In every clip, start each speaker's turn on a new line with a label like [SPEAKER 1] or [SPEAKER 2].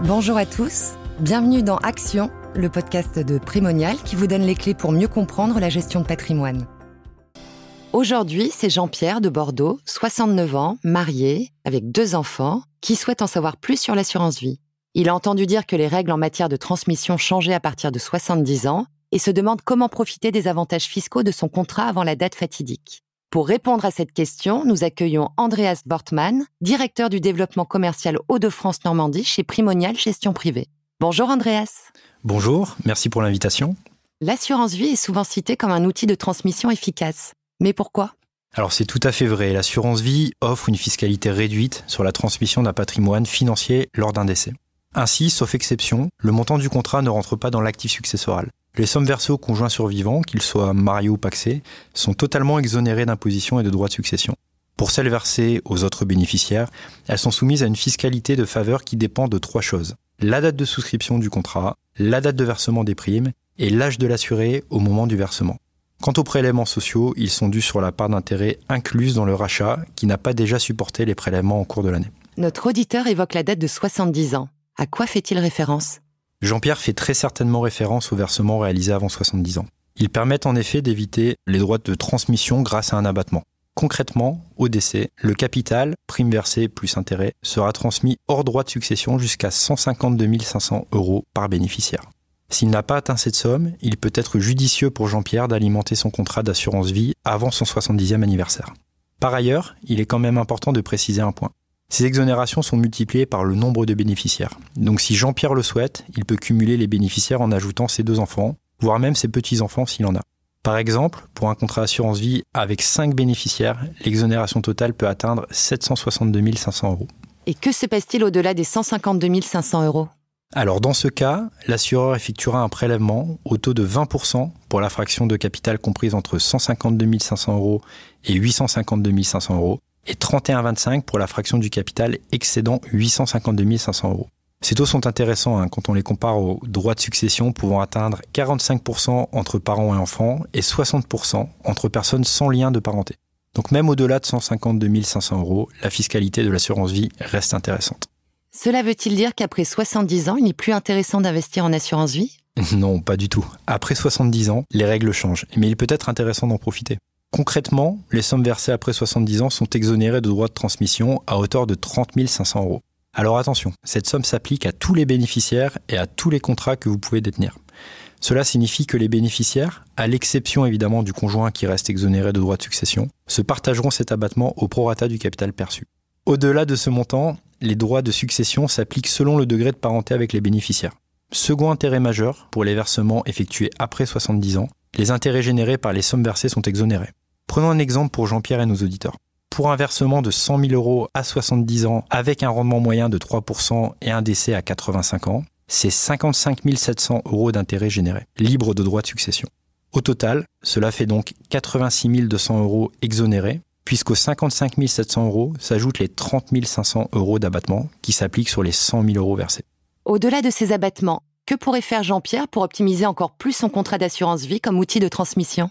[SPEAKER 1] Bonjour à tous, bienvenue dans Action, le podcast de Primonial qui vous donne les clés pour mieux comprendre la gestion de patrimoine. Aujourd'hui, c'est Jean-Pierre de Bordeaux, 69 ans, marié, avec 2 enfants, qui souhaite en savoir plus sur l'assurance vie. Il a entendu dire que les règles en matière de transmission changeaient à partir de 70 ans et se demande comment profiter des avantages fiscaux de son contrat avant la date fatidique. Pour répondre à cette question, nous accueillons Andreas Wortmann, directeur du développement commercial Hauts-de-France-Normandie chez Primonial Gestion Privée. Bonjour Andreas.
[SPEAKER 2] Bonjour, merci pour l'invitation.
[SPEAKER 1] L'assurance vie est souvent citée comme un outil de transmission efficace. Mais pourquoi ?
[SPEAKER 2] Alors c'est tout à fait vrai, l'assurance vie offre une fiscalité réduite sur la transmission d'un patrimoine financier lors d'un décès. Ainsi, sauf exception, le montant du contrat ne rentre pas dans l'actif successoral. Les sommes versées aux conjoints survivants, qu'ils soient mariés ou pacsés, sont totalement exonérées d'imposition et de droits de succession. Pour celles versées aux autres bénéficiaires, elles sont soumises à une fiscalité de faveur qui dépend de 3 choses. La date de souscription du contrat, la date de versement des primes et l'âge de l'assuré au moment du versement. Quant aux prélèvements sociaux, ils sont dus sur la part d'intérêt incluse dans le rachat qui n'a pas déjà supporté les prélèvements en cours de l'année.
[SPEAKER 1] Notre auditeur évoque la date de 70 ans. À quoi fait-il référence ?
[SPEAKER 2] Jean-Pierre fait très certainement référence aux versements réalisés avant 70 ans. Ils permettent en effet d'éviter les droits de transmission grâce à un abattement. Concrètement, au décès, le capital, prime versée plus intérêt, sera transmis hors droit de succession jusqu'à 152 500 € par bénéficiaire. S'il n'a pas atteint cette somme, il peut être judicieux pour Jean-Pierre d'alimenter son contrat d'assurance vie avant son 70e anniversaire. Par ailleurs, il est quand même important de préciser un point. Ces exonérations sont multipliées par le nombre de bénéficiaires. Donc si Jean-Pierre le souhaite, il peut cumuler les bénéficiaires en ajoutant ses 2 enfants, voire même ses petits-enfants s'il en a. Par exemple, pour un contrat assurance vie avec 5 bénéficiaires, l'exonération totale peut atteindre 762 500 €.
[SPEAKER 1] Et que se passe-t-il au-delà des 152 500 € ?
[SPEAKER 2] Alors dans ce cas, l'assureur effectuera un prélèvement au taux de 20% pour la fraction de capital comprise entre 152 500 € et 852 500 € et 31,25 pour la fraction du capital excédant 852 500 €. Ces taux sont intéressants quand on les compare aux droits de succession pouvant atteindre 45% entre parents et enfants et 60% entre personnes sans lien de parenté. Donc même au-delà de 152 500 €, la fiscalité de l'assurance vie reste intéressante.
[SPEAKER 1] Cela veut-il dire qu'après 70 ans, il n'est plus intéressant d'investir en assurance vie ?
[SPEAKER 2] Non, pas du tout. Après 70 ans, les règles changent, mais il peut être intéressant d'en profiter. Concrètement, les sommes versées après 70 ans sont exonérées de droits de transmission à hauteur de 30 500 €. Alors attention, cette somme s'applique à tous les bénéficiaires et à tous les contrats que vous pouvez détenir. Cela signifie que les bénéficiaires, à l'exception évidemment du conjoint qui reste exonéré de droits de succession, se partageront cet abattement au prorata du capital perçu. Au-delà de ce montant, les droits de succession s'appliquent selon le degré de parenté avec les bénéficiaires. Second intérêt majeur, pour les versements effectués après 70 ans, les intérêts générés par les sommes versées sont exonérés. Prenons un exemple pour Jean-Pierre et nos auditeurs. Pour un versement de 100 000 € à 70 ans avec un rendement moyen de 3% et un décès à 85 ans, c'est 55 700 € d'intérêts générés, libres de droits de succession. Au total, cela fait donc 86 200 € exonérés, puisqu'aux 55 700 € s'ajoutent les 30 500 € d'abattement qui s'appliquent sur les 100 000 € versés.
[SPEAKER 1] Au-delà de ces abattements, que pourrait faire Jean-Pierre pour optimiser encore plus son contrat d'assurance vie comme outil de transmission ?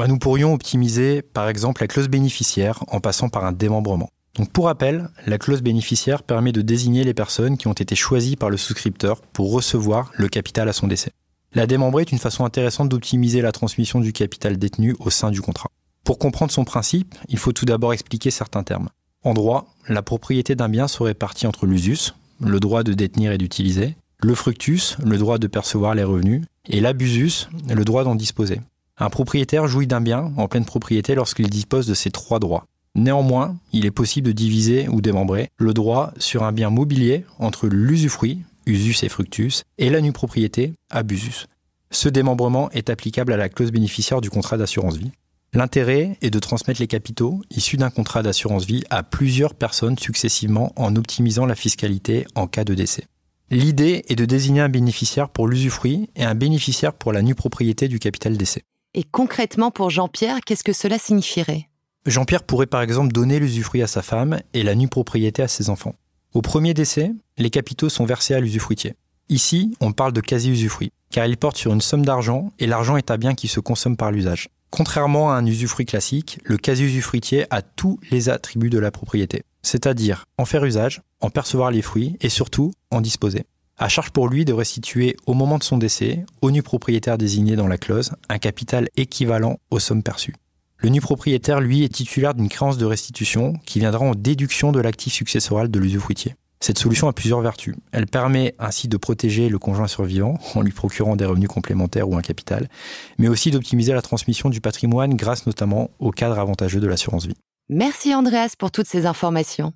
[SPEAKER 2] Nous pourrions optimiser par exemple la clause bénéficiaire en passant par un démembrement. Donc pour rappel, la clause bénéficiaire permet de désigner les personnes qui ont été choisies par le souscripteur pour recevoir le capital à son décès. La démembrer est une façon intéressante d'optimiser la transmission du capital détenu au sein du contrat. Pour comprendre son principe, il faut tout d'abord expliquer certains termes. En droit, la propriété d'un bien se répartit entre l'usus, le droit de détenir et d'utiliser, le fructus, le droit de percevoir les revenus, et l'abusus, le droit d'en disposer. Un propriétaire jouit d'un bien en pleine propriété lorsqu'il dispose de ces 3 droits. Néanmoins, il est possible de diviser ou démembrer le droit sur un bien mobilier entre l'usufruit, usus et fructus, et la nue propriété, abusus. Ce démembrement est applicable à la clause bénéficiaire du contrat d'assurance vie. L'intérêt est de transmettre les capitaux issus d'un contrat d'assurance vie à plusieurs personnes successivement en optimisant la fiscalité en cas de décès. L'idée est de désigner un bénéficiaire pour l'usufruit et un bénéficiaire pour la nue propriété du capital décès.
[SPEAKER 1] Et concrètement pour Jean-Pierre, qu'est-ce que cela signifierait ?
[SPEAKER 2] Jean-Pierre pourrait par exemple donner l'usufruit à sa femme et la nue propriété à ses enfants. Au premier décès, les capitaux sont versés à l'usufruitier. Ici, on parle de quasi-usufruit, car il porte sur une somme d'argent et l'argent est un bien qui se consomme par l'usage. Contrairement à un usufruit classique, le quasi-usufruitier a tous les attributs de la propriété, c'est-à-dire en faire usage, en percevoir les fruits et surtout en disposer. À charge pour lui de restituer au moment de son décès, au nu propriétaire désigné dans la clause, un capital équivalent aux sommes perçues. Le nu propriétaire, lui, est titulaire d'une créance de restitution qui viendra en déduction de l'actif successoral de l'usufruitier. Cette solution a plusieurs vertus. Elle permet ainsi de protéger le conjoint survivant en lui procurant des revenus complémentaires ou un capital, mais aussi d'optimiser la transmission du patrimoine grâce notamment au cadre avantageux de l'assurance vie.
[SPEAKER 1] Merci Andreas pour toutes ces informations.